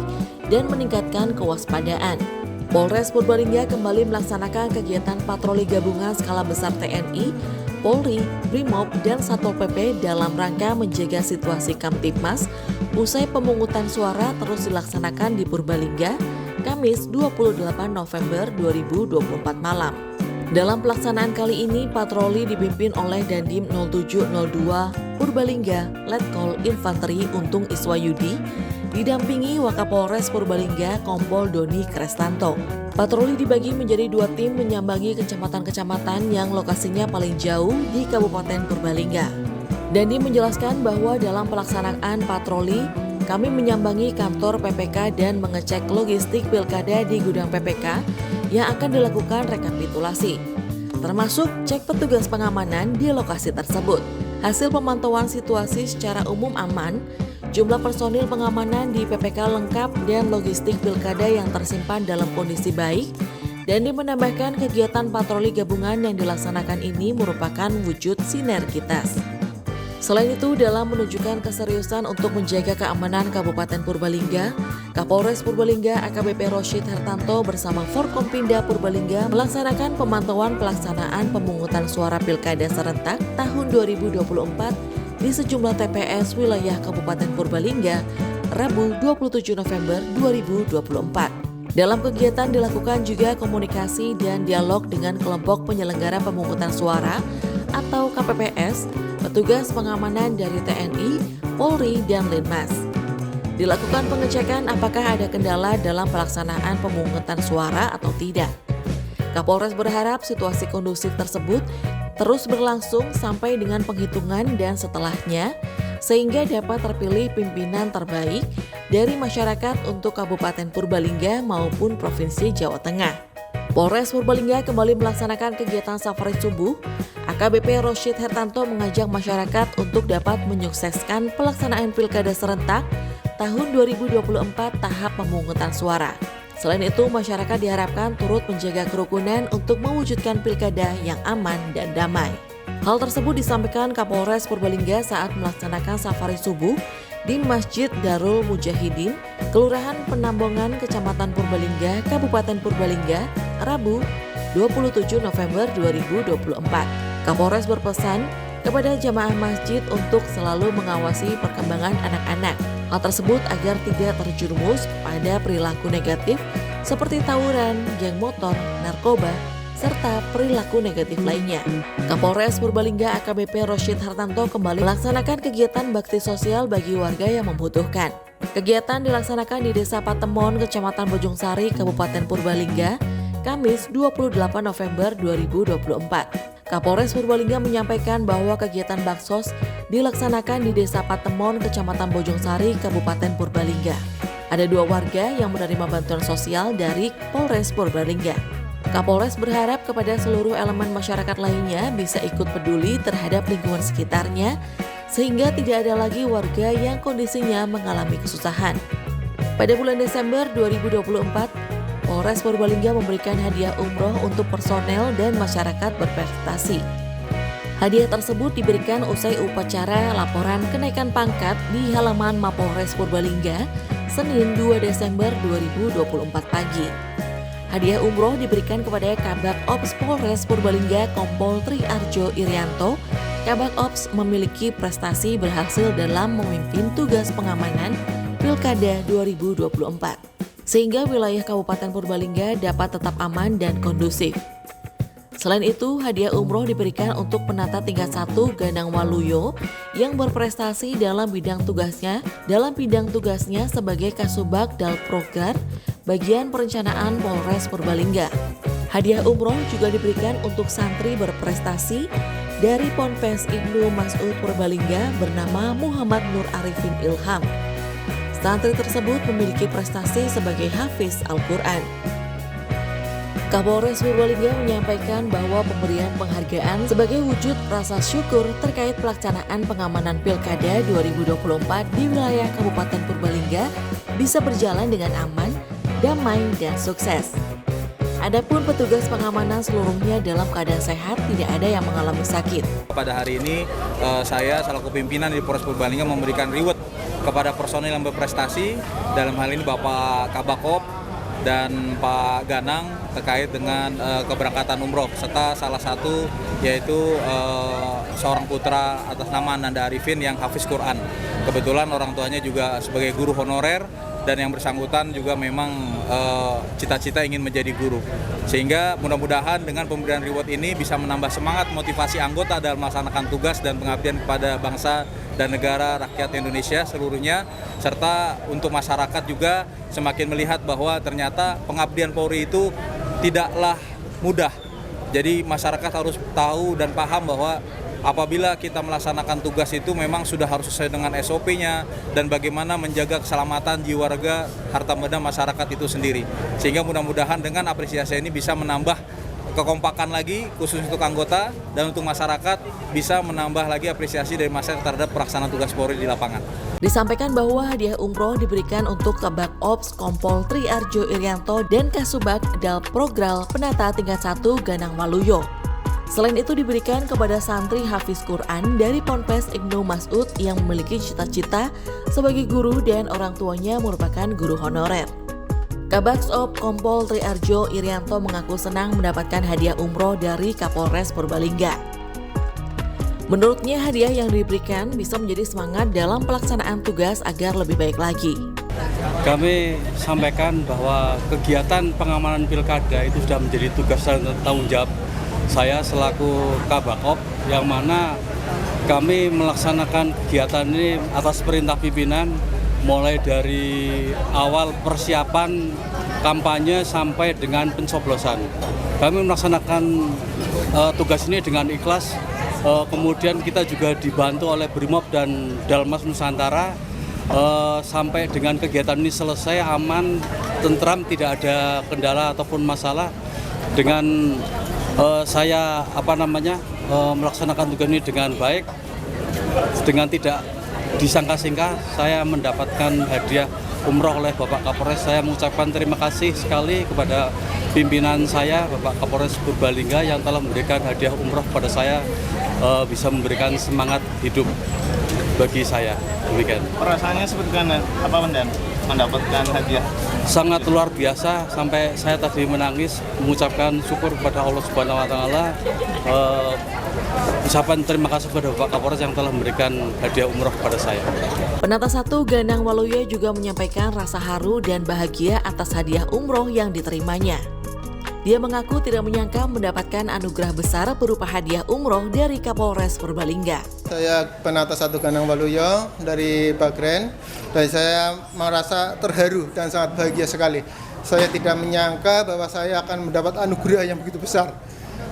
Speaker 1: dan meningkatkan kewaspadaan. Polres Purbalingga kembali melaksanakan kegiatan patroli gabungan skala besar TNI, Polri, Brimob, dan Satpol PP dalam rangka menjaga situasi Kamtibmas usai pemungutan suara terus dilaksanakan di Purbalingga, Kamis 28 November 2024 malam. Dalam pelaksanaan kali ini, patroli dipimpin oleh Dandim 0702 Purbalingga, Letkol Infanteri Untung Iswayudi, didampingi Wakapolres Purbalingga Kompol Doni Krestanto. Patroli dibagi menjadi 2 tim menyambangi kecamatan-kecamatan yang lokasinya paling jauh di Kabupaten Purbalingga. Dandim menjelaskan bahwa dalam pelaksanaan patroli, kami menyambangi kantor PPK dan mengecek logistik pilkada di gudang PPK yang akan dilakukan rekapitulasi, termasuk cek petugas pengamanan di lokasi tersebut. Hasil pemantauan situasi secara umum aman, jumlah personil pengamanan di PPK lengkap dan logistik pilkada yang tersimpan dalam kondisi baik, dan menambahkan kegiatan patroli gabungan yang dilaksanakan ini merupakan wujud sinergitas. Selain itu, dalam menunjukkan keseriusan untuk menjaga keamanan Kabupaten Purbalingga, Kapolres Purbalingga AKBP Roshid Hartanto bersama Forkompinda Purbalingga melaksanakan pemantauan pelaksanaan pemungutan suara Pilkada serentak tahun 2024 di sejumlah TPS wilayah Kabupaten Purbalingga, Rabu 27 November 2024. Dalam kegiatan dilakukan juga komunikasi dan dialog dengan kelompok penyelenggara pemungutan suara atau KPPS, petugas pengamanan dari TNI, Polri, dan Linmas. Dilakukan pengecekan apakah ada kendala dalam pelaksanaan pemungutan suara atau tidak. Kapolres berharap situasi kondusif tersebut terus berlangsung sampai dengan penghitungan dan setelahnya, sehingga dapat terpilih pimpinan terbaik dari masyarakat untuk Kabupaten Purbalingga maupun Provinsi Jawa Tengah. Polres Purbalingga kembali melaksanakan kegiatan safari subuh. AKBP Roshid Hartanto mengajak masyarakat untuk dapat menyukseskan pelaksanaan Pilkada serentak tahun 2024 tahap pemungutan suara. Selain itu, masyarakat diharapkan turut menjaga kerukunan untuk mewujudkan pilkada yang aman dan damai. Hal tersebut disampaikan Kapolres Purbalingga saat melaksanakan safari subuh di Masjid Darul Mujahidin, Kelurahan Penambongan, Kecamatan Purbalingga, Kabupaten Purbalingga, Rabu 27 November 2024. Kapolres berpesan kepada jamaah masjid untuk selalu mengawasi perkembangan anak-anak. Hal tersebut agar tidak terjerumus pada perilaku negatif seperti tawuran, geng motor, narkoba, serta perilaku negatif lainnya. Kapolres Purbalingga AKBP Roshid Hartanto kembali melaksanakan kegiatan bakti sosial bagi warga yang membutuhkan. Kegiatan dilaksanakan di Desa Patemon, Kecamatan Bojong Sari, Kabupaten Purbalingga, Kamis 28 November 2024. Kapolres Purbalingga menyampaikan bahwa kegiatan baksos dilaksanakan di Desa Patemon, Kecamatan Bojongsari, Kabupaten Purbalingga. Ada 2 warga yang menerima bantuan sosial dari Polres Purbalingga. Kapolres berharap kepada seluruh elemen masyarakat lainnya bisa ikut peduli terhadap lingkungan sekitarnya, sehingga tidak ada lagi warga yang kondisinya mengalami kesusahan. Pada bulan Desember 2024, Polres Purbalingga memberikan hadiah umroh untuk personel dan masyarakat berprestasi. Hadiah tersebut diberikan usai upacara laporan kenaikan pangkat di halaman Mapolres Purbalingga, Senin 2 Desember 2024 pagi. Hadiah umroh diberikan kepada Kabak Ops Polres Purbalingga Kompol Tri Arjo Irianto. Kabak Ops memiliki prestasi berhasil dalam memimpin tugas pengamanan Pilkada 2024. Sehingga wilayah Kabupaten Purbalingga dapat tetap aman dan kondusif. Selain itu, hadiah umroh diberikan untuk penata tingkat 1 Ganang Waluyo yang berprestasi dalam bidang tugasnya sebagai Kasubag Dalprograr bagian perencanaan Polres Purbalingga. Hadiah umroh juga diberikan untuk santri berprestasi dari Ponpes Ibnu Mas'ud Purbalingga bernama Muhammad Nur Arifin Ilham. Santri tersebut memiliki prestasi sebagai hafiz Al-Quran. Kapolres Purbalingga menyampaikan bahwa pemberian penghargaan sebagai wujud rasa syukur terkait pelaksanaan pengamanan Pilkada 2024 di wilayah Kabupaten Purbalingga bisa berjalan dengan aman, damai, dan sukses. Adapun petugas pengamanan seluruhnya dalam keadaan sehat, tidak ada yang mengalami sakit.
Speaker 7: Pada hari ini saya selaku pimpinan di Polres Purbalingga memberikan reward kepada personil yang berprestasi, dalam hal ini Bapak Kabakop dan Pak Ganang terkait dengan keberangkatan umroh, serta salah satu yaitu seorang putra atas nama Nanda Arifin yang hafiz Quran. Kebetulan orang tuanya juga sebagai guru honorer dan yang bersangkutan juga memang cita-cita ingin menjadi guru. Sehingga mudah-mudahan dengan pemberian reward ini bisa menambah semangat motivasi anggota dalam melaksanakan tugas dan pengabdian kepada bangsa dan negara rakyat Indonesia seluruhnya, serta untuk masyarakat juga semakin melihat bahwa ternyata pengabdian Polri itu tidaklah mudah. Jadi masyarakat harus tahu dan paham bahwa apabila kita melaksanakan tugas itu memang sudah harus sesuai dengan SOP-nya dan bagaimana menjaga keselamatan jiwa warga, harta benda masyarakat itu sendiri. Sehingga mudah-mudahan dengan apresiasi ini bisa menambah kekompakan lagi khusus untuk anggota dan untuk masyarakat, bisa menambah lagi apresiasi dari masyarakat terhadap pelaksanaan tugas Polri di lapangan.
Speaker 1: Disampaikan bahwa hadiah umroh diberikan untuk Kabak Ops Kompol Tri Arjo Irianto dan Kasubag Dalprogral penata tingkat 1 Ganang Waluyo. Selain itu diberikan kepada santri hafiz Quran dari Ponpes Ibnu Mas'ud yang memiliki cita-cita sebagai guru dan orang tuanya merupakan guru honorer. Kabak Ops Kompol Tri Arjo Irianto mengaku senang mendapatkan hadiah umroh dari Kapolres Purbalingga. Menurutnya hadiah yang diberikan bisa menjadi semangat dalam pelaksanaan tugas agar lebih baik lagi.
Speaker 12: Kami sampaikan bahwa kegiatan pengamanan Pilkada itu sudah menjadi tugas dan tanggung jawab saya selaku Kabakop, yang mana kami melaksanakan kegiatan ini atas perintah pimpinan mulai dari awal persiapan kampanye sampai dengan pencoblosan. Kami melaksanakan tugas ini dengan ikhlas, kemudian kita juga dibantu oleh Brimob dan Dalmas Nusantara sampai dengan kegiatan ini selesai aman, tentram, tidak ada kendala ataupun masalah. Dengan saya melaksanakan tugas ini dengan baik, dengan tidak disangka-sangka saya mendapatkan hadiah umroh oleh Bapak Kapolres. Saya mengucapkan terima kasih sekali kepada pimpinan saya, Bapak Kapolres Purbalingga, yang telah memberikan hadiah umroh kepada saya, bisa memberikan semangat hidup bagi saya. Demikian.
Speaker 10: Perasaannya seperti apa, Mendan, mendapatkan hadiah?
Speaker 12: Sangat luar biasa, sampai saya tadi menangis mengucapkan syukur kepada Allah Subhanahu wa taala. Ucapan terima kasih kepada Bapak Kapolres yang telah memberikan hadiah umroh kepada saya.
Speaker 1: Penata 1 Ganang Waluyo juga menyampaikan rasa haru dan bahagia atas hadiah umroh yang diterimanya. Dia mengaku tidak menyangka mendapatkan anugerah besar berupa hadiah umroh dari Kapolres Purbalingga.
Speaker 9: Saya Penata 1 Ganang Waluyo dari Bagren, dan saya merasa terharu dan sangat bahagia sekali. Saya tidak menyangka bahwa saya akan mendapat anugerah yang begitu besar.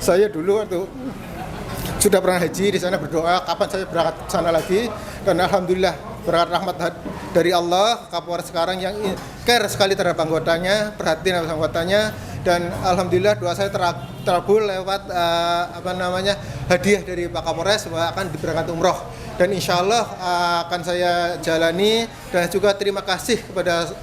Speaker 9: Saya dulu waktu sudah pernah haji di sana berdoa kapan saya berangkat ke sana lagi, dan alhamdulillah berkat rahmat dari Allah, Kapolres sekarang yang care sekali terhadap anggotanya, perhatian terhadap anggotanya, dan alhamdulillah doa saya terkabul lewat hadiah dari Pak Kapolres bahwa akan diberangkat umroh, dan insya Allah akan saya jalani. Dan juga terima kasih kepada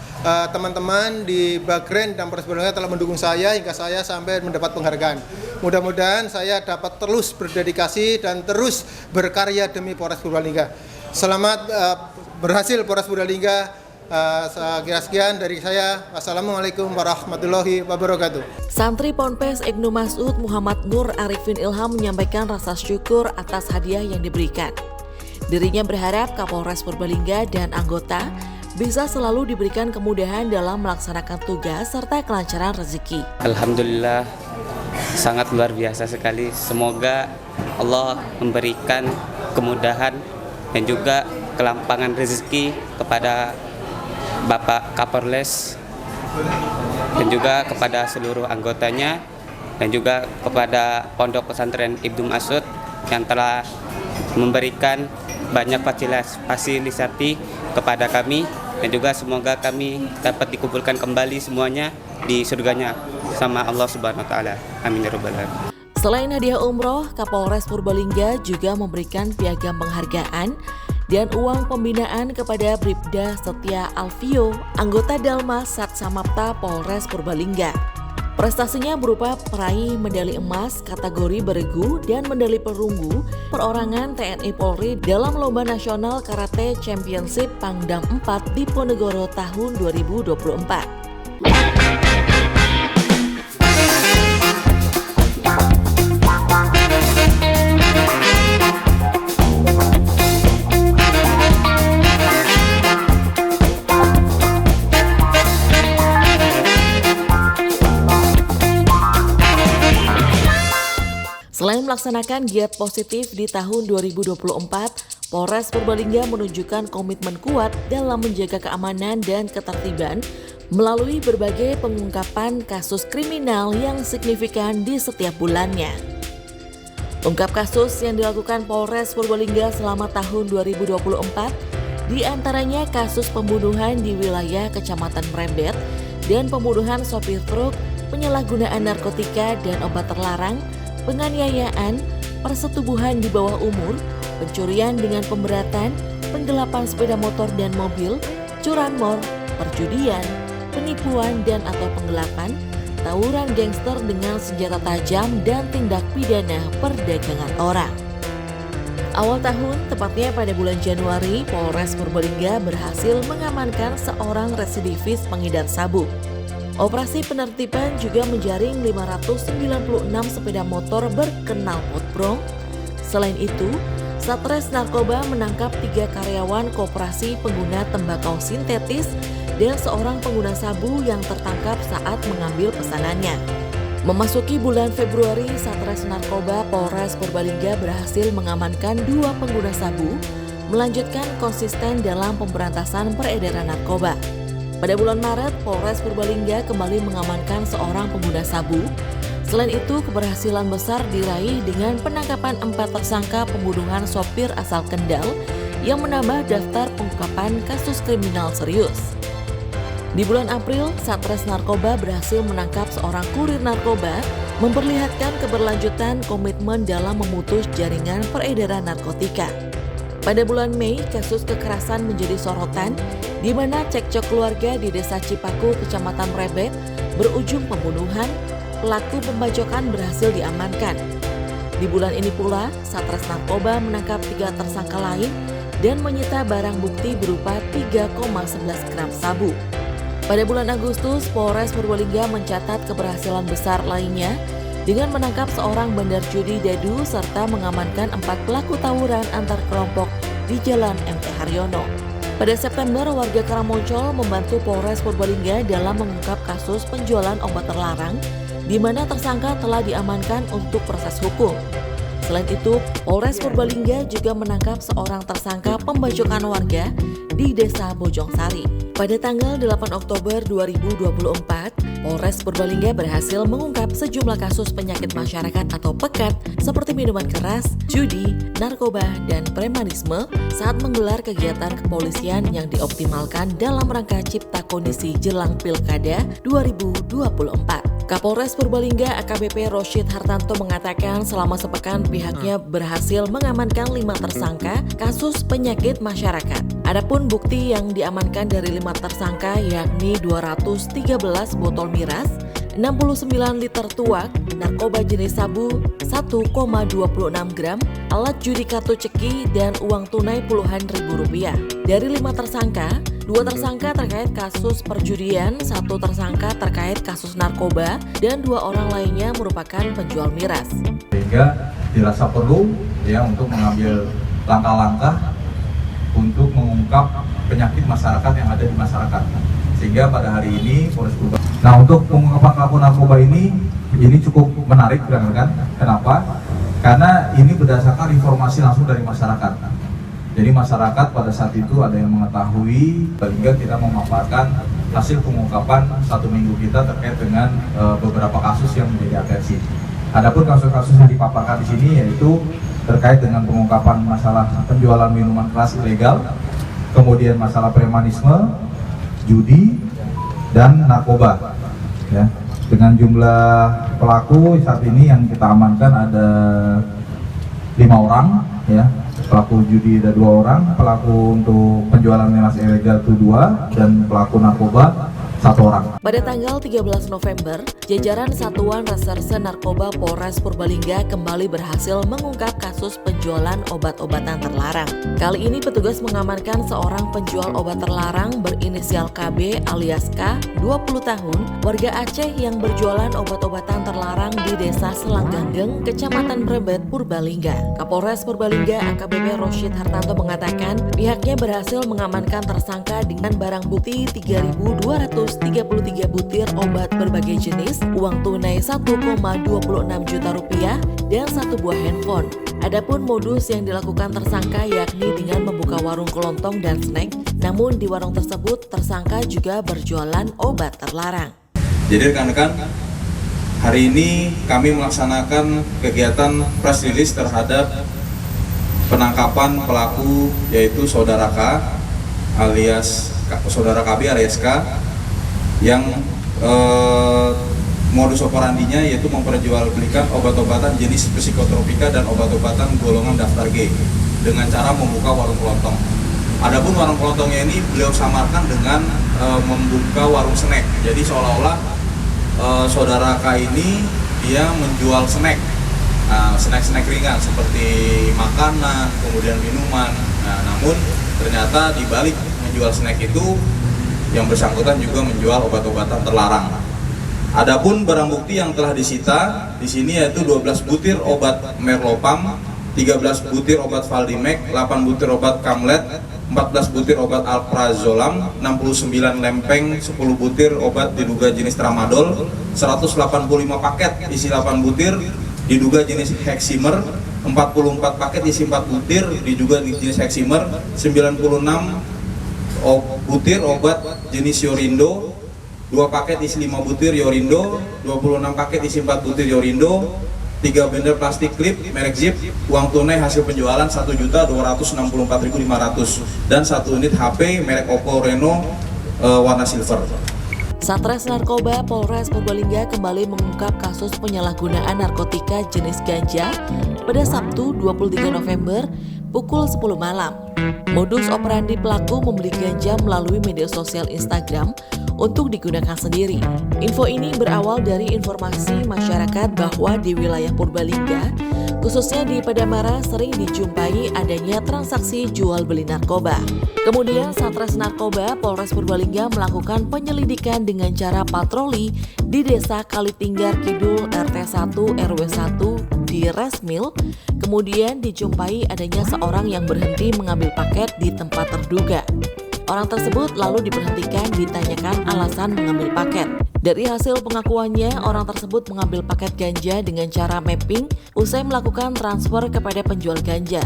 Speaker 9: teman-teman di Bagren dan Polres Purbalingga telah mendukung saya hingga saya sampai mendapat penghargaan. Mudah-mudahan saya dapat terus berdedikasi dan terus berkarya demi Polres Purbalingga. Selamat berhasil Polres Purbalingga. Sekian dari saya. Wassalamualaikum warahmatullahi wabarakatuh.
Speaker 1: Santri Ponpes Ibnu Mas'ud Muhammad Nur Arifin Ilham menyampaikan rasa syukur atas hadiah yang diberikan. Dirinya berharap Kapolres Purbalingga dan anggota bisa selalu diberikan kemudahan dalam melaksanakan tugas serta kelancaran rezeki.
Speaker 13: Alhamdulillah, sangat luar biasa sekali. Semoga Allah memberikan kemudahan dan juga kelampangan rezeki kepada Bapak Kapolres dan juga kepada seluruh anggotanya, dan juga kepada Pondok Pesantren Ibnu Mas'ud yang telah memberikan banyak fasilitasi kepada kami, dan juga semoga kami dapat dikumpulkan kembali semuanya di surganya sama Allah Subhanahu wa taala. Amin ya rabbal alamin.
Speaker 1: Selain hadiah umroh, Kapolres Purbalingga juga memberikan piagam penghargaan dan uang pembinaan kepada Bribda Setia Alfio, anggota Dalmas Satsamapta Polres Purbalingga. Prestasinya berupa peraih medali emas kategori beregu dan medali perunggu perorangan TNI Polri dalam Lomba Nasional Karate Championship Pangdam 4 di Ponegoro tahun 2024. Selain melaksanakan giat positif di tahun 2024, Polres Purbalingga menunjukkan komitmen kuat dalam menjaga keamanan dan ketertiban melalui berbagai pengungkapan kasus kriminal yang signifikan di setiap bulannya. Ungkap kasus yang dilakukan Polres Purbalingga selama tahun 2024 diantaranya kasus pembunuhan di wilayah Kecamatan Merembet dan pembunuhan sopir truk, penyalahgunaan narkotika dan obat terlarang, penganiayaan, persetubuhan di bawah umur, pencurian dengan pemberatan, penggelapan sepeda motor dan mobil, curanmor, perjudian, penipuan dan atau penggelapan, tawuran gangster dengan senjata tajam, dan tindak pidana perdagangan orang. Awal tahun, tepatnya pada bulan Januari, Polres Purbalingga berhasil mengamankan seorang residivis pengedar sabu. Operasi penertiban juga menjaring 596 sepeda motor berkenal potbrong. Selain itu, Satres Narkoba menangkap 3 karyawan koperasi pengguna tembakau sintetis dan seorang pengguna sabu yang tertangkap saat mengambil pesanannya. Memasuki bulan Februari, Satres Narkoba Polres Purbalingga berhasil mengamankan 2 pengguna sabu, melanjutkan konsisten dalam pemberantasan peredaran narkoba. Pada bulan Maret, Polres Purbalingga kembali mengamankan seorang pengguna sabu. Selain itu, keberhasilan besar diraih dengan penangkapan 4 tersangka pembunuhan sopir asal Kendal yang menambah daftar pengungkapan kasus kriminal serius. Di bulan April, Satres Narkoba berhasil menangkap seorang kurir narkoba, memperlihatkan keberlanjutan komitmen dalam memutus jaringan peredaran narkotika. Pada bulan Mei, kasus kekerasan menjadi sorotan, di mana cekcok keluarga di Desa Cipaku, Kecamatan Merembet, berujung pembunuhan. Pelaku pembacokan berhasil diamankan. Di bulan ini pula, Satres Narkoba menangkap 3 tersangka lain dan menyita barang bukti berupa 3,11 gram sabu. Pada bulan Agustus, Polres Purbalingga mencatat keberhasilan besar lainnya dengan menangkap seorang bandar judi dadu serta mengamankan 4 pelaku tawuran antar kelompok di Jalan MT Haryono. Pada September, warga Karangmoncol membantu Polres Purbalingga dalam mengungkap kasus penjualan obat terlarang, di mana tersangka telah diamankan untuk proses hukum. Selain itu, Polres Purbalingga juga menangkap seorang tersangka pembacokan warga di Desa Bojongsari. Pada tanggal 8 Oktober 2024, Polres Purbalingga berhasil mengungkap sejumlah kasus penyakit masyarakat atau pekat seperti minuman keras, judi, narkoba, dan premanisme saat menggelar kegiatan kepolisian yang dioptimalkan dalam rangka cipta kondisi jelang Pilkada 2024. Kapolres Purbalingga AKBP Roshid Hartanto mengatakan selama sepekan pihaknya berhasil mengamankan 5 tersangka kasus penyakit masyarakat. Adapun bukti yang diamankan dari 5 tersangka yakni 213 botol miras, 69 liter tuak, narkoba jenis sabu 1,26 gram, alat judi kartu ceki, dan uang tunai puluhan ribu rupiah. Dari 5 tersangka, 2 tersangka terkait kasus perjudian, 1 tersangka terkait kasus narkoba, dan 2 orang lainnya merupakan penjual miras.
Speaker 3: Sehingga dirasa perlu untuk mengambil langkah-langkah untuk mengungkap penyakit masyarakat yang ada di masyarakat. Sehingga pada hari ini Polres Purbalingga. Nah, untuk pengungkapan pelaku narkoba ini cukup menarik, rekan-rekan. Kenapa? Karena ini berdasarkan informasi langsung dari masyarakat. Jadi masyarakat pada saat itu ada yang mengetahui, sehingga kita memaparkan hasil pengungkapan 1 minggu kita terkait dengan beberapa kasus yang menjadi atensi. Adapun kasus-kasus yang dipaparkan di sini yaitu terkait dengan pengungkapan masalah penjualan minuman keras ilegal, kemudian masalah premanisme, judi, dan narkoba. Ya, dengan jumlah pelaku saat ini yang kita amankan ada 5 orang, ya. Pelaku judi ada 2 orang, pelaku untuk penjualan miras ilegal itu 2, dan pelaku narkoba 1 orang.
Speaker 1: Pada tanggal 13 November, jajaran Satuan Reserse Narkoba Polres Purbalingga kembali berhasil mengungkap kasus penjualan obat-obatan terlarang. Kali ini petugas mengamankan seorang penjual obat terlarang berinisial KB alias K, 20 tahun, warga Aceh yang berjualan obat-obatan terlarang di Desa Selangganggeng, Kecamatan Brebet, Purbalingga. Kapolres Purbalingga AKBP Roshid Hartanto mengatakan pihaknya berhasil mengamankan tersangka dengan barang bukti 3.233 butir obat berbagai jenis, uang tunai 1,26 juta rupiah, dan 1 buah handphone. Adapun modus yang dilakukan tersangka yakni dengan membuka warung kelontong dan snack, namun di warung tersebut tersangka juga berjualan obat terlarang.
Speaker 7: Jadi rekan-rekan, hari ini kami melaksanakan kegiatan press release terhadap penangkapan pelaku yaitu Saudara K alias Saudara KB alias K yang modus operandinya yaitu memperjualbelikan obat-obatan jenis psikotropika dan obat-obatan golongan daftar G dengan cara membuka warung kelontong. Adapun warung kelontongnya ini beliau samarkan dengan membuka warung snack. Jadi seolah-olah Saudara K ini dia menjual snack, snack-snack ringan seperti makanan, kemudian minuman. Nah, namun ternyata di balik menjual snack itu yang bersangkutan juga menjual obat-obatan terlarang. Adapun barang bukti yang telah disita di sini yaitu 12 butir obat Merlopam, 13 butir obat Valdimek, 8 butir obat Kamlet, 14 butir obat Alprazolam, 69 lempeng, 10 butir obat diduga jenis Tramadol, 185 paket isi 8 butir diduga jenis Heximer, 44 paket isi 4 butir diduga jenis Heximer, 96 butir obat jenis Yorindo, 2 paket isi 5 butir Yorindo, 26 paket isi 4 butir Yorindo, 3 bender plastik klip merek Zip, uang tunai hasil penjualan 1.264.500 dan 1 unit HP merek Oppo Reno warna silver.
Speaker 1: Satres Narkoba Polres Purbalingga kembali mengungkap kasus penyalahgunaan narkotika jenis ganja pada Sabtu 23 November pukul 10 malam. Modus operandi pelaku membeli ganja melalui media sosial Instagram untuk digunakan sendiri. Info ini berawal dari informasi masyarakat bahwa di wilayah Purbalingga, khususnya di Padamara, sering dijumpai adanya transaksi jual beli narkoba. Kemudian Satres Narkoba Polres Purbalingga melakukan penyelidikan dengan cara patroli di Desa Kalitinggar Kidul RT 1 RW 1 di Resmil. Kemudian dijumpai adanya seorang yang berhenti mengambil paket di tempat terduga. Orang tersebut lalu diberhentikan ditanyakan alasan mengambil paket. Dari hasil pengakuannya, orang tersebut mengambil paket ganja dengan cara mapping usai melakukan transfer kepada penjual ganja.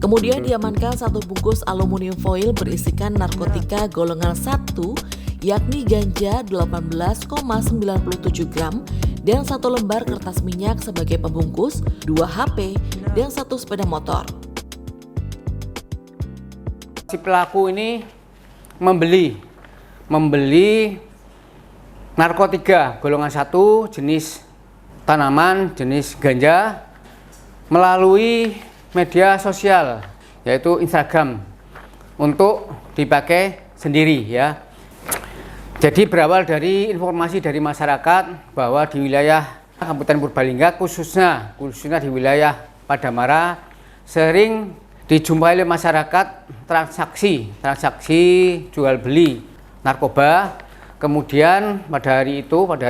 Speaker 1: Kemudian diamankan 1 bungkus aluminium foil berisikan narkotika golongan 1, yakni ganja 18,97 gram, dan 1 lembar kertas minyak sebagai pembungkus, 2 HP, dan 1 sepeda motor.
Speaker 14: Si pelaku ini membeli narkotika golongan 1 jenis tanaman, jenis ganja melalui media sosial yaitu Instagram untuk dipakai sendiri ya. Jadi berawal dari informasi dari masyarakat bahwa di wilayah Kabupaten Purbalingga khususnya di wilayah Padamara sering dijumpai oleh masyarakat transaksi jual beli narkoba. Kemudian pada hari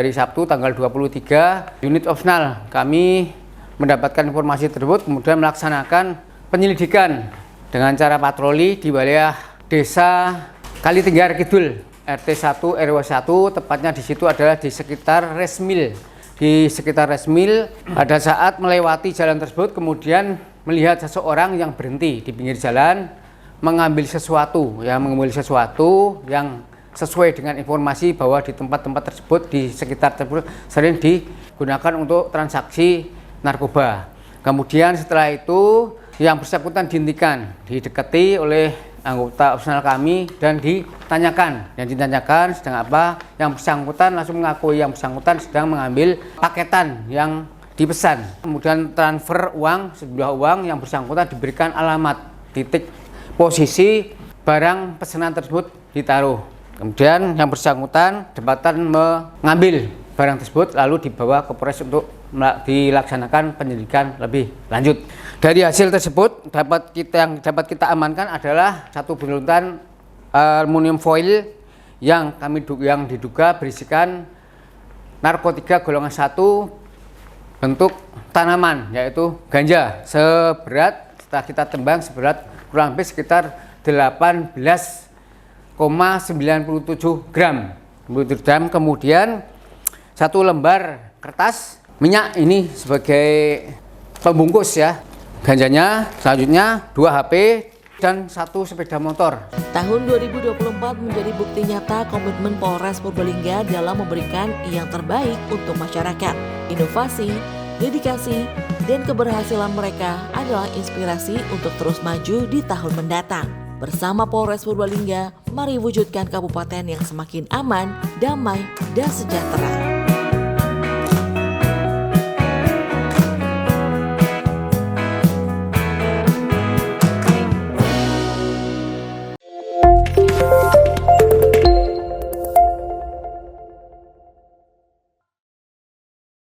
Speaker 14: Sabtu tanggal 23 unit opsional kami mendapatkan informasi tersebut, kemudian melaksanakan penyelidikan dengan cara patroli di wilayah Desa Kalitinggar Kidul, RT 1 RW 1, tepatnya di situ adalah di sekitar Resmil. Di sekitar Resmil, pada saat melewati jalan tersebut, kemudian melihat seseorang yang berhenti di pinggir jalan, mengambil sesuatu yang sesuai dengan informasi bahwa di tempat-tempat tersebut, di sekitar tersebut sering digunakan untuk transaksi narkoba. Kemudian setelah itu yang bersangkutan dihentikan, didekati oleh anggota opsional kami dan ditanyakan. Yang ditanyakan sedang apa? Yang bersangkutan langsung mengakui yang bersangkutan sedang mengambil paketan yang dipesan. Kemudian transfer uang, sejumlah uang yang bersangkutan diberikan alamat, titik, posisi barang pesanan tersebut ditaruh. Kemudian yang bersangkutan kedapatan mengambil barang tersebut lalu dibawa ke Polres untuk dilaksanakan penyelidikan lebih lanjut. Dari hasil tersebut yang dapat kita amankan adalah 1 buntutan aluminium foil yang diduga berisikan narkotika golongan 1 bentuk tanaman yaitu ganja seberat, setelah kita tembang seberat kurang lebih sekitar 18,97 gram. Kemudian 1 lembar kertas minyak ini sebagai pembungkus ya. Ganjanya selanjutnya 2 HP dan 1 sepeda motor.
Speaker 1: Tahun 2024 menjadi bukti nyata komitmen Polres Purbalingga dalam memberikan yang terbaik untuk masyarakat. Inovasi, dedikasi, dan keberhasilan mereka adalah inspirasi untuk terus maju di tahun mendatang. Bersama Polres Purbalingga, mari wujudkan kabupaten yang semakin aman, damai, dan sejahtera.